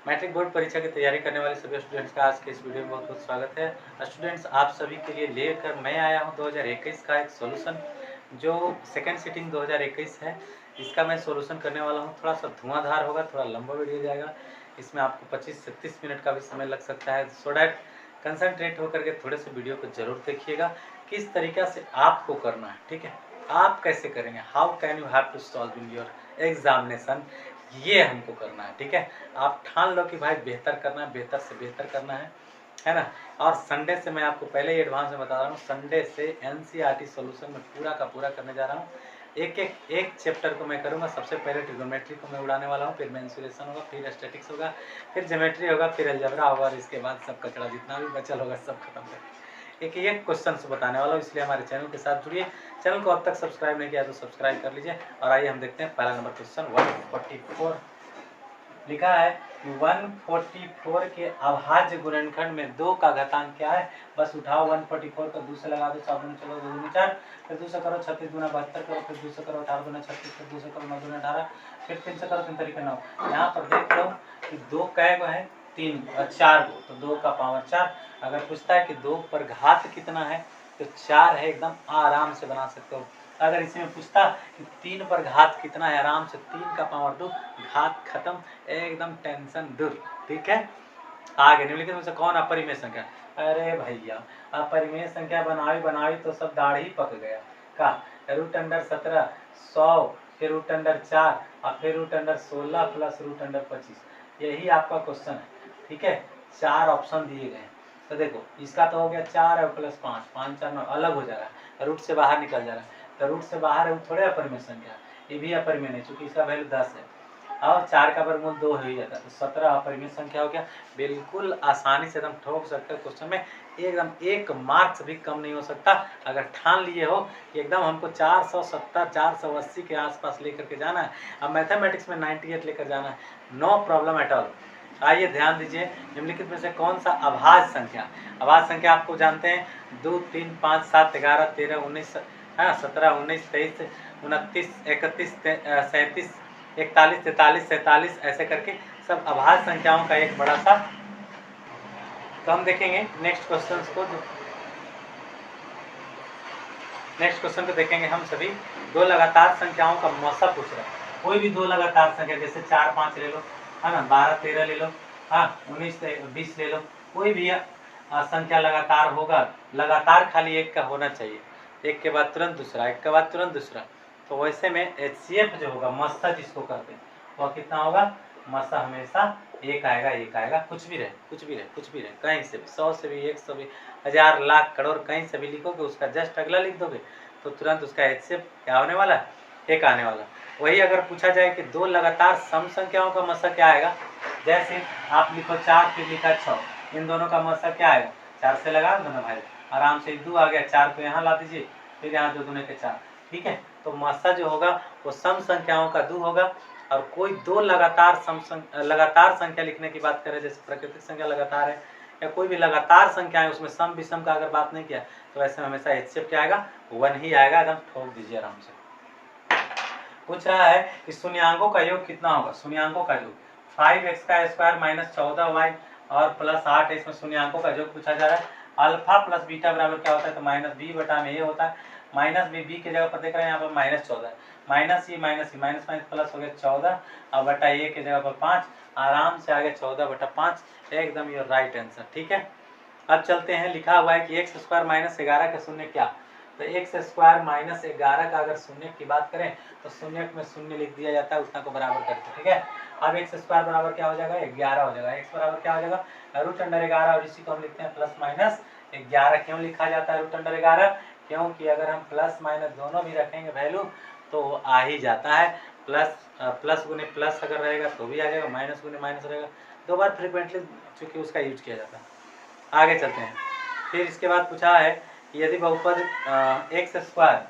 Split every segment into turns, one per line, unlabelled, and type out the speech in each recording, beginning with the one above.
Matric board परीक्षा की तैयारी करने वाले सभी स्टूडेंट्स का आज के इस वीडियो में बहुत बहुत स्वागत है। स्टूडेंट्स, आप सभी के लिए लेकर मैं आया हूं 2021 का एक सॉल्यूशन जो सेकेंड सिटिंग 2021 है। इसका मैं सॉल्यूशन करने वाला हूं। थोड़ा सा धुआंधार होगा, थोड़ा लंबा वीडियो जाएगा। इसमें आपको 25 से 30 मिनट का भी समय लग सकता है। सो डैट कंसंट्रेट होकर के थोड़े से वीडियो को जरूर देखिएगा किस तरीका से आपको करना है। ठीक है, आप कैसे करेंगे, how can you have to solve in your examination, ये हमको करना है। ठीक है, आप ठान लो कि भाई बेहतर करना है, बेहतर से बेहतर करना है ना। और संडे से मैं आपको पहले ही एडवांस में बता रहा हूँ, संडे से एनसीईआरटी सॉल्यूशन में पूरा का पूरा करने जा रहा हूँ। एक चैप्टर को मैं करूँगा। सबसे पहले ट्रिग्नोमेट्री को मैं उड़ाने वाला हूँ, फिर मेंसुरेशन होगा, फिर स्टैटिक्स होगा, फिर ज्योमेट्री होगा, फिर अलजेब्रा होगा, और इसके बाद सब कचरा जितना भी बचल होगा सब खत्म कर एक क्वेश्चन से बताने वाला हूँ। इसलिए हमारे चैनल के साथ जुड़िए। चैनल को अब तक सब्सक्राइब नहीं किया तो सब्सक्राइब कर लीजिए। और आइए हम देखते हैं पहला नंबर क्वेश्चन 144 लिखा है कि 144 के अभाज्य गुणनखंड में 2 का घातांक क्या है। बस उठाओ 144 को 2 से लगा दो, 7 दूनी 14, 2 दूनी 4, फिर 2 से करो 36 दूना 72 करो, फिर 2 से करो 18 दूना 36, फिर 2 से करो 9 दूना 18, फिर 3 से करो 3 तरीके 9। यहाँ पर देख लो कि 2 कै गो है, 4 गो, तो 2 का पावर 4। अगर पूछता है कि 2 पर घात कितना है तो 4 है, एकदम आराम से बना सकते हो। अगर इसमें पूछता कि 3 पर घात कितना है, आराम से 3 का पावर 2, घात खत्म, एकदम टेंशन दूर। ठीक है, आगे निम्नलिखित में से कौन अपरिमेय संख्या। अरे भैया, अपरिमेय संख्या बनावी तो सब दाढ़ी पक गया का। रूट अंडर 17, 100, फिर रूट अंडर 4 और फिर root under 16 plus root under 25, यही आपका क्वेश्चन है। ठीक है, 4 ऑप्शन दिए गए हैं। तो देखो इसका तो हो गया 4 और प्लस 5, 5 4 9 अलग हो जा रहा है, रूट से बाहर निकल जा रहा है। तो रूट से बाहर है वो थोड़े अपरिमेय संख्या, ये भी अपरिमेय नहीं, चूंकि इसका वैल्यू 10 है और 4 का वर्गमूल 2 हो ही जाता है, तो 17 अपरिमेय संख्या हो गया। बिल्कुल आसानी से एकदम ठोक सकते हो क्वेश्चन में, एकदम 1 मार्क्स भी कम नहीं हो सकता। अगर ठान लिए हो कि एकदम हमको 470 480 के आसपास लेकर के जाना है, अब मैथमेटिक्स में 98 लेकर जाना है, नो प्रॉब्लम एट ऑल। आइए ध्यान दीजिए, निम्नलिखित में से कौन सा अभाज्य संख्या। अभाज्य संख्या आपको जानते हैं 2 3 5 7 11 13 19 17 19 23 29 31 37 41 43 47 ऐसे करके सब अभाज्य संख्याओं का एक बड़ा सा। तो हम देखेंगे नेक्स्ट क्वेश्चन को। नेक्स्ट क्वेश्चन को देखेंगे हम सभी। 2 लगातार संख्याओं का मौसा पूछ रहा है। कोई भी 2 लगातार संख्या, जैसे 4 5 ले लो, है ना, 12 13 ले लो, हाँ 19 20 ले लो, कोई भी संख्या लगातार होगा। लगातार खाली एक का होना चाहिए, एक के बाद तुरंत दूसरा, एक के बाद तुरंत दूसरा। तो वैसे में HCF जो होगा, मस्सा जिसको कहते हैं, वह कितना होगा, मस्सा हमेशा एक आएगा, एक आएगा, कुछ भी रहे कुछ भी रहे कुछ भी रहे, कहीं से भी, 100 से भी, 100 भी, 1000 लाख करोड़ कहीं से भी लिखोगे, उसका जस्ट अगला लिख दोगे तो तुरंत उसका HCF क्या होने वाला है, एक आने वाला। वही अगर पूछा जाए कि 2 लगातार सम संख्याओं का मस्सा क्या आएगा, जैसे आप लिखो 4 फिर लिखा 6, इन दोनों का मस्सा क्या आएगा, 4 से लगा दो ना भाई, आराम से 2 आ गया, 4 को यहाँ ला दीजिए, फिर यहाँ 2 दूने के 4। ठीक है, तो मस्सा जो होगा वो सम संख्याओं का 2 होगा। और कोई 2 लगातार संख्या लिखने की बात करें, जैसे प्राकृतिक संख्या लगातार है या कोई भी लगातार संख्या है, उसमें सम विषम का अगर बात नहीं किया तो ऐसे में हमेशा HCF क्या आएगा, 1 ही आएगा। एकदम ठोक दीजिए आराम से। पूछ रहा है कि शून्यांकों का योग कितना होगा। शून्यांकों का योग 5x का स्क्वायर माइनस 14y और प्लस 8, इसमें शून्यांकों का योग पूछा जा रहा है। अल्फा प्लस बीटा बराबर क्या होता है, तो माइनस बी बटा में ए होता है। माइनस बी, बी की जगह पर देख रहे हैं यहाँ पर माइनस 14, माइनस ई माइनस ई, माइनस माइनस प्लस हो गया 14 और बटा ए की जगह पर 5, आराम से आ गया 14 बटा 5, एकदम योर राइट आंसर। ठीक है, अब चलते हैं। लिखा हुआ है कि एक्स स्क्वायर माइनस 11 का शून्य क्या, तो एक्स स्क्वायर माइनस 11 का अगर शून्य की बात करें तो शून्य में शून्य लिख दिया जाता है उतना को बराबर करके। ठीक है, अब एक्स स्क्वायर बराबर क्या हो जाएगा, 11 हो जाएगा। एक्स बराबर क्या हो जाएगा, रूट अंडर 11, और इसी को हम लिखते हैं प्लस माइनस 11। क्यों लिखा जाता है रूट अंडर 11, क्योंकि अगर हम प्लस माइनस दोनों भी रखेंगे वैल्यू तो आ ही जाता है। प्लस गुने प्लस अगर रहेगा तो भी आ जाएगा, माइनस गुने माइनस रहेगा, 2 बार फ्रिक्वेंटली चूंकि उसका यूज किया जाता है। आगे चलते हैं। फिर इसके बाद पूछा है यदि बहुपद एक्स स्क्वायर,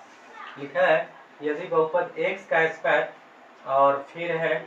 लिखा है यदि बहुपद एक्स का स्क्वायर और फिर है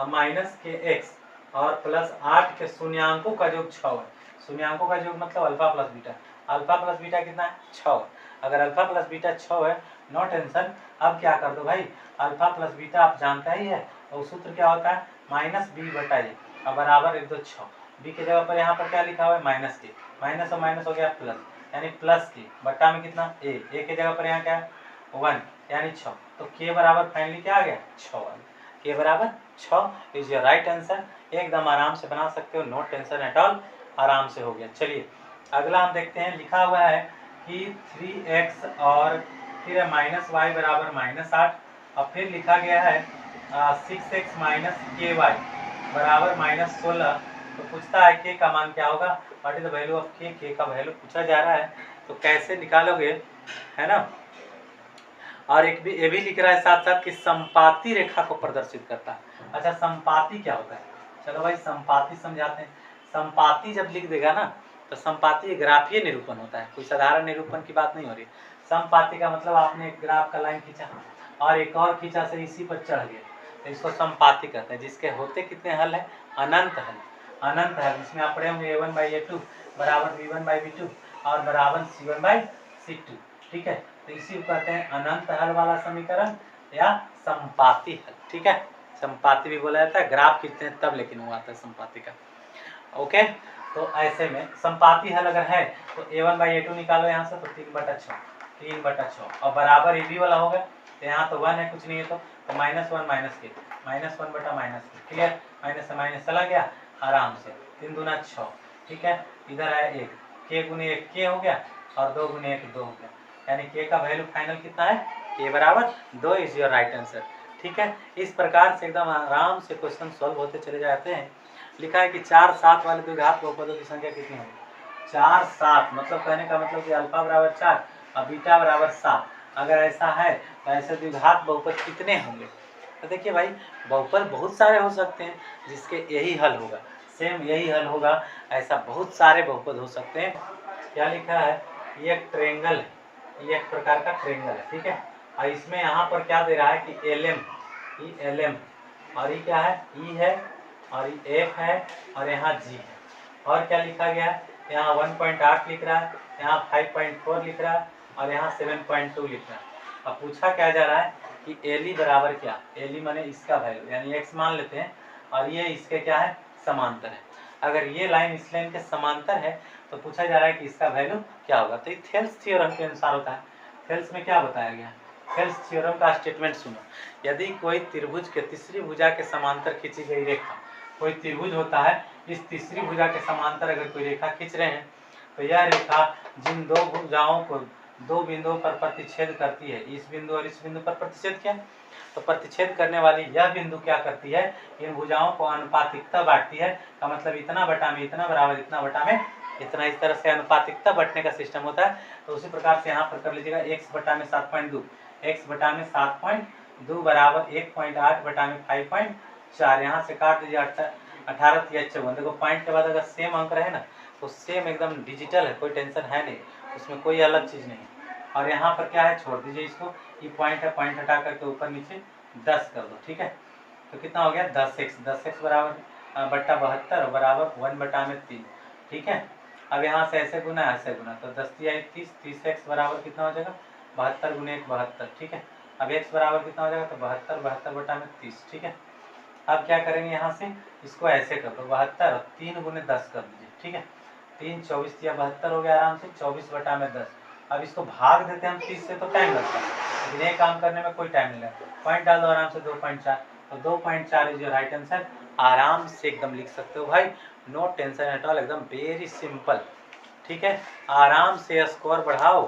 माइनस के एक्स और प्लस 8 के शून्यांकों का योग 6 है। शून्यांकों का योग मतलब alpha plus beta. Alpha plus beta कितना है, 6। अगर अल्फा प्लस बीटा 6 है, नो टेंशन। अब क्या कर दो भाई, अल्फा प्लस बीटा आप जानता ही है, और सूत्र क्या होता है, माइनस बी बटा ए। और बराबर 1 2 6। बी की जगह पर यहाँ पर क्या लिखा हुआ है माइनस के, माइनस और माइनस हो गया प्लस, यानी प्लस के बट्टा में कितना ए की जगह पर यहाँ क्या है 1 यानी 6। तो के बराबर फाइनली क्या आ गया 6 वाला, के बराबर 6 इज योर राइट आंसर। एकदम आराम से बना सकते हो, नो टेंशन एट ऑल, आराम से हो गया। चलिए अगला हम देखते हैं, लिखा हुआ है कि 3x और फिर माइनस वाई बराबर -8 और फिर लिखा गया है 6x माइनस के वाई बराबर -16। तो पूछता है के का मान क्या होगा, what is the value of के का वैल्यू पूछा जा रहा है, तो कैसे निकालोगे, है ना। और एक भी ये भी लिख रहा है साथ साथ कि संपाती रेखा को प्रदर्शित करता है। अच्छा संपाती क्या होता है, चलो भाई संपाती समझाते हैं। संपाती जब लिख देगा ना तो संपाती ग्राफीय निरूपण होता है, कोई साधारण निरूपण की बात नहीं हो रही। संपाती का मतलब आपने एक ग्राफ का लाइन खींचा और एक और खींचा से इसी पर चढ़ गया, तो इसको संपाती कहते हैं। जिसके होते कितने हल है, अनंत हल, अनंत हल। इसमें आप पढ़े होंगे a1/a2 बराबर b1/b2 और बराबर c1/c2, ठीक है। तो इसी को कहते हैं अनंत हल वाला समीकरण या संपाती हल, ठीक है। संपाती भी बोला जाता है, ग्राफ खींचते हैं तब लेकिन वो आता है संपाती का। ओके, तो ऐसे में संपाती हल अगर है तो a1/a2 निकालो यहाँ से, तो 3/6 और बराबर ab वाला होगा, तो यहाँ तो 1 है कुछ नहीं है, तो -1 माइनस के -1/-के, क्लियर। माइनस से माइनस चला गया आराम से, 3 दूना 6, ठीक है। इधर आया 1, के गुने 1 के हो गया और 2 गुने 1 2 हो गया, यानी के का वैल्यू फाइनल कितना है, के बराबर 2 इज योर राइट आंसर, ठीक है। इस प्रकार से एकदम आराम से क्वेश्चन सॉल्व होते चले जाते हैं। लिखा है कि 4 7 वाले द्विघात बहुपदों की संख्या कितनी होगी, 4 7, मतलब कहने का मतलब कि अल्फा बराबर 4 और बीटा बराबर 7। अगर ऐसा है तो ऐसे द्विघात बहुपद कितने होंगे, तो देखिए भाई बहुपद बहुत सारे हो सकते हैं जिसके यही हल होगा, सेम यही हल होगा, ऐसा बहुत सारे बहुपद हो सकते हैं। क्या लिखा है, ये एक ट्रेंगल है, ये एक प्रकार का ट्रेंगल है, ठीक है। और इसमें यहाँ पर क्या दे रहा है कि LM और ये क्या है, ई है और ये F है और यहाँ G है। और क्या लिखा गया है, यहाँ 1.8 लिख रहा है, यहाँ 5.4 लिख रहा है और यहाँ 7.2 लिख रहा है। अब पूछा क्या जा रहा है कि एली बराबर क्या, एली माने इसका वैल्यू यानी x मान लेते हैं और ये इसके क्या है समांतर है। अगर ये लाइन इस लाइन के समांतर है तो पूछा जा रहा है कि इसका वैल्यू क्या होगा। तो ये थेल्स थ्योरम के अनुसार होता है। थेल्स में क्या बताया गया, थेल्स थ्योरम का स्टेटमेंट सुनो, यदि कोई त्रिभुज के तीसरी भुजा के समांतर खींची गई रेखा, कोई त्रिभुज होता है, इस तीसरी भुजा के समांतर अगर कोई रेखा खींच रहे हैं तो यह रेखा जिन दो भुजाओं को दो बिंदुओं पर प्रतिच्छेद करती है, इस बिंदु और इस बिंदु पर प्रतिच्छेद किया, तो प्रतिच्छेद करने वाली यह बिंदु क्या करती है, इन भुजाओं को अनुपातिकता बांटती है। का मतलब इतना बटा में इतना बराबर इतना बटा में इतना, इस तरह से अनुपातिकता बटने का सिस्टम होता है। तो उसी प्रकार से यहाँ पर कर लीजिएगा x बटा में 7.2, x बटा में 7.2 बराबर 1.8 बटा में 5.4, यहाँ से काट दीजिए 18 54। देखो पॉइंट के बाद अगर सेम अंक रहे ना तो सेम एकदम डिजिटल है, कोई टेंशन है नहीं, उसमें कोई अलग चीज़ नहीं। और यहाँ पर क्या है, छोड़ दीजिए इसको, ये पॉइंट है, पॉइंट हटा करके ऊपर नीचे 10 कर दो, ठीक है। तो कितना हो गया 10x बराबर बट्टा 72 बराबर 1 बटा में 3, ठीक है। अब यहाँ से ऐसे गुना ऐसे गुना, तो 10 या 30, 30x बराबर कितना हो जाएगा 72 गुने 1 72, ठीक है। अब x बराबर कितना हो जाएगा, तो 72 बटा में 30, ठीक है। अब क्या करेंगे, यहाँ से इसको ऐसे कर दो 72 और 3 गुने 10 कर दीजिए, ठीक है। 3 24 या 72 हो गया आराम से, 24 बटा में 10। अब इसको भाग देते हैं हम 30 से तो टाइम लगता है, लेकिन ये काम करने में कोई टाइम नहीं लगता। पॉइंट डाल दो आराम से 2.4, तो 2.4 इज योर राइट आंसर। आराम से एकदम लिख सकते हो भाई, नो टेंशन एट ऑल, एकदम वेरी सिंपल, ठीक है। आराम से स्कोर बढ़ाओ,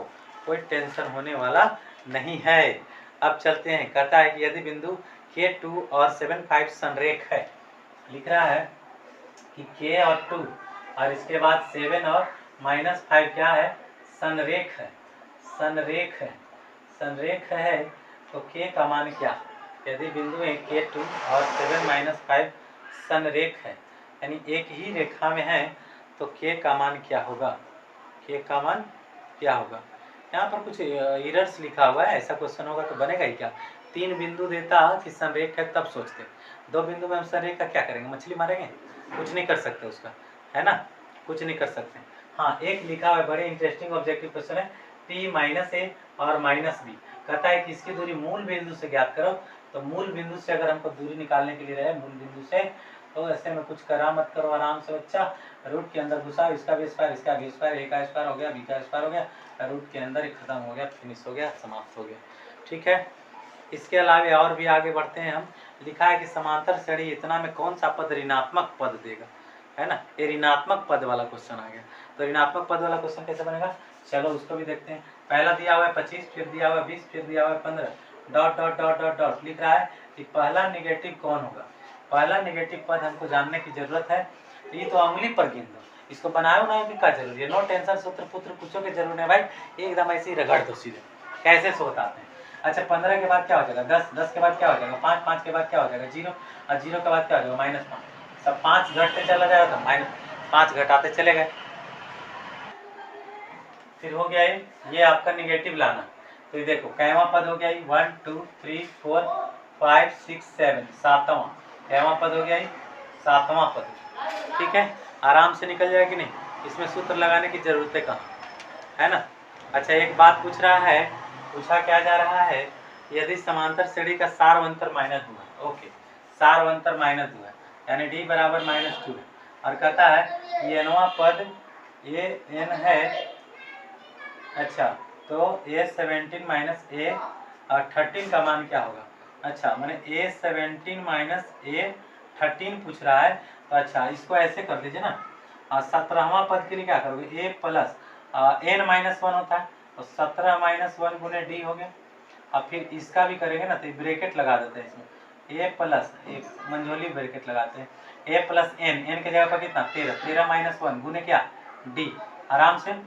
कोई टेंशन होने वाला नहीं है। अब चलते हैं, कहता है कि यदि बिंदु K2 और 7 5 संरेख है, लिख रहा है कि K और 2 और इसके बाद 7 और -5 क्या है, संरेख है, संरेख है, संरेख है। तो K का मान क्या, यदि बिंदु K2 और 7 5 संरेख है यानी एक ही रेखा में है, तो K का मान क्या होगा, K का मान क्या होगा। यहाँ पर कुछ एरर्स लिखा हुआ है, ऐसा क्वेश्चन होगा तो बनेगा ही क्या। 3 बिंदु देता कि संरेख है तब सोचते, 2 बिंदु में हम संरेख का क्या करेंगे, मछली मारेंगे, कुछ नहीं कर सकते उसका, है ना, कुछ नहीं कर सकते। हाँ एक लिखा हुआ है, बड़े इंटरेस्टिंग ऑब्जेक्टिव क्वेश्चन है, P -a और -b, कहता है कि इसकी दूरी मूल बिंदु से ज्ञात करो। तो मूल बिंदु से अगर हमको दूरी निकालने के लिए रहे, मूल बिंदु से तो ऐसे में कुछ करा मत करो, आराम से बच्चा रूट के अंदर घुसाओ, इसका भी स्क्वायर, इसका भी स्क्वायर, ए का स्क्वायर हो गया, बी का स्क्वायर हो गया, रूट के अंदर ही खत्म हो गया, फिनिश हो गया, समाप्त हो गया। ठीक है, इसके अलावा और भी आगे बढ़ते हैं हम। लिखा है कि समांतर श्रेणी इतना में कौन सा पद ऋणात्मक पद देगा, है ना, ये ऋणात्मक पद वाला क्वेश्चन आ गया। तो ऋणात्मक पद वाला क्वेश्चन कैसे बनेगा, चलो उसको भी देखते हैं। पहला दिया हुआ है 25, फिर दिया हुआ है 20, फिर दिया हुआ है 15, dot dot dot dot dot लिख रहा है कि पहला निगेटिव कौन होगा। पहला निगेटिव पद हमको जानने की जरूरत है। ये तो उंगली पर गिन दो, इसको बनाए ना का जरूरी है, नो टेंशन, सूत्र पुत्र कुछ के जरूर है भाई, एकदम ऐसे ही रगड़ दो सीधे, कैसे से बताते हैं। अच्छा 15 के बाद क्या हो जाएगा 10, 10 के बाद क्या हो जाएगा 5, 5 के बाद क्या हो जाएगा 0, और 0 के बाद क्या हो जाएगा -5, सब 5 घटते चला जाएगा तो -5 घटाते चले गए। फिर हो गया ये आपका निगेटिव लाना। तो ये देखो कैवा पद हो गया 1 2 3 4 5 6 7, सातवां कैवा पद हो गया, सातवां पद। ठीक है, आराम से निकल जाएगा कि नहीं, इसमें सूत्र लगाने की जरूरत है कहाँ, है ना। अच्छा एक बात पूछ रहा है, पूछा क्या जा रहा है, यदि समांतर श्रेणी का सारवंतर -2 है, ओके, सारवंतर -2 है, यानी d बराबर -2 है, और कहता है ये नवा पद ये n है। अच्छा तो a17 माइनस a13 का मान क्या होगा, अच्छा मैंने a17 माइनस a13 पूछ रहा है। तो अच्छा इसको ऐसे कर दीजिए ना, 17वां पद के लिए क्या करोगे, a प्लस n-1 होता है, तो 17 - 1 गुने d हो गया। अब फिर इसका भी करेंगे ना, तो ब्रैकेट लगा देते हैं इसमें, a प्लस एक मंझोली ब्रैकेट लगाते हैं, a प्लस n के जगह पर कितना 13, 13 - 1 गुने क्या d, आराम से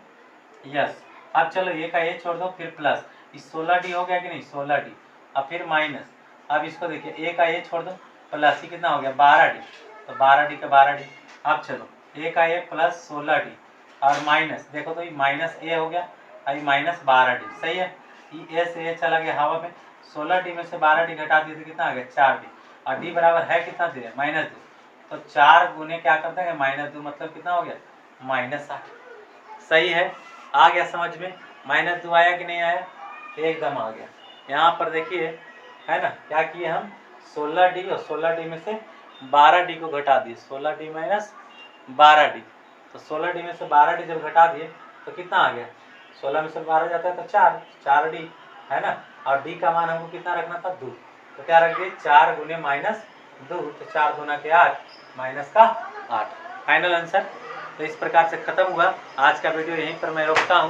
यस। अब चलो a का a छोड़ दो, फिर प्लस, इस 16d हो गया कि नहीं 16d, अब फिर माइनस, अब इसको देखिए a का a छोड़ दो, प्लस ही कितना हो गया 12d, तो 12d का 12d। अब चलो a का a प्लस 16d और माइनस, देखो तो ये माइनस a हो गया, अभी माइनस 12d, सही है। ये a से a चला गया हवा में, 16d में से 12d घटा दिए तो कितना आ गया 4d, और d बराबर है कितना दिया -2, तो 4 गुने क्या करते हैं -2, मतलब कितना हो गया -8। सही है, आ गया समझ में, -2 आया कि नहीं आया, एकदम आ गया। यहाँ पर देखिए है ना, क्या किए हम 16d और 16d में से 12d को घटा दिए, 16d माइनस 12d, तो 16d में से 12d जब घटा दिए तो कितना आ गया, 16 में से 12 जाता है तो 4d है ना, और d का मान हमको कितना रखना था 2, तो क्या रख दिए 4 गुने -2, तो 4 गुना के 8 माइनस का 8, फाइनल आंसर। तो इस प्रकार से खत्म हुआ आज का वीडियो, यहीं पर मैं रोकता हूँ।